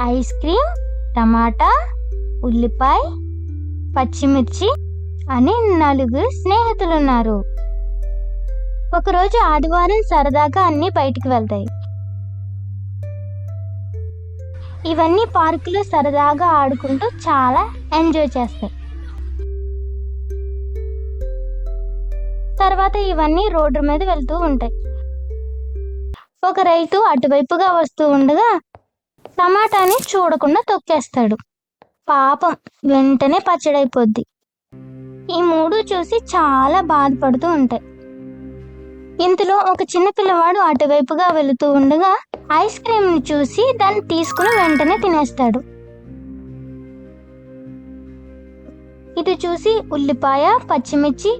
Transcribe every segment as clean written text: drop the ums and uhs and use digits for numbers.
Ice cream, టమాటా, ఉల్లిపాయ, పచ్చిమిర్చి అని 4 స్నేహితులున్నారు. ఒకరోజు ఆదివారం సరదాగా అన్నీ బయటికి వెళ్తాయి. ఇవన్నీ పార్కులో సరదాగా ఆడుకుంటూ చాలా ఎంజాయ్ చేస్తాయి. తర్వాత ఇవన్నీ రోడ్డు మీద వెళ్తూ ఉంటాయి. ఒక రైతు అటువైపుగా వస్తూ ఉండగా టమాటాని చూడకుండా తొక్కేస్తాడు. పాపం వెంటనే పచ్చడైపోద్ది. ఈ 3 చూసి చాలా బాధపడుతూ ఉంటాయి. ఇంతలో ఒక చిన్న పిల్లవాడు అటువైపుగా వెళుతూ ఉండగా ఐస్ క్రీమ్ని చూసి దాన్ని తీసుకుని వెంటనే తినేస్తాడు. ఇది చూసి ఉల్లిపాయ, పచ్చిమిర్చి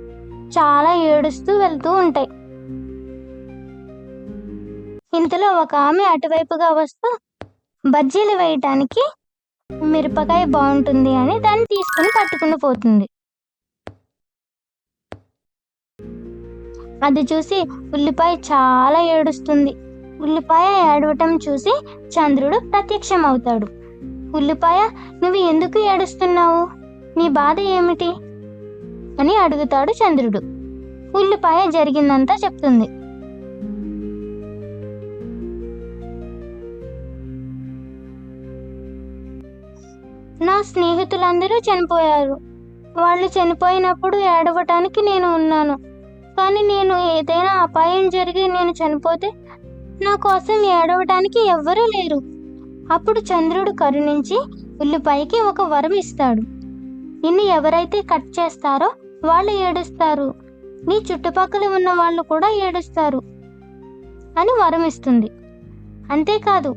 చాలా ఏడుస్తూ వెళ్తూ ఉంటాయి. ఇంతలో ఒక ఆమె అటువైపుగా వస్తూ బజ్జీలు వేయటానికి మిరపకాయ బాగుంటుంది అని దాన్ని తీసుకుని పట్టుకుని పోతుంది. అది చూసి ఉల్లిపాయ చాలా ఏడుస్తుంది. ఉల్లిపాయ ఏడవటం చూసి చంద్రుడు ప్రత్యక్షమవుతాడు. ఉల్లిపాయ, నువ్వు ఎందుకు ఏడుస్తున్నావు? నీ బాధ ఏమిటి అని అడుగుతాడు చంద్రుడు. ఉల్లిపాయ జరిగిందంతా చెప్తుంది. నా స్నేహితులందరూ చనిపోయారు. వాళ్ళు చనిపోయినప్పుడు ఏడవటానికి నేను ఉన్నాను. కానీ నేను ఏదైనా అపాయం జరిగి నేను చనిపోతే నా కోసం ఏడవటానికి ఎవ్వరూ లేరు. అప్పుడు చంద్రుడు కరుణించి ఉల్లిపాయకి ఒక వరం ఇస్తాడు. నిన్ను ఎవరైతే కట్ చేస్తారో వాళ్ళు ఏడుస్తారు, నీ చుట్టుపక్కల ఉన్న వాళ్ళు కూడా ఏడుస్తారు అని వరం ఇస్తుంది. అంతేకాదు,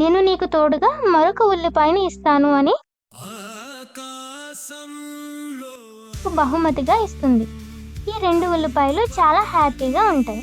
నేను నీకు తోడుగా మరొక ఉల్లిపాయని ఇస్తాను అని బహుమతిగా ఇస్తుంది. ఈ 2 ఉల్లిపాయలు చాలా హ్యాపీగా ఉంటాయి.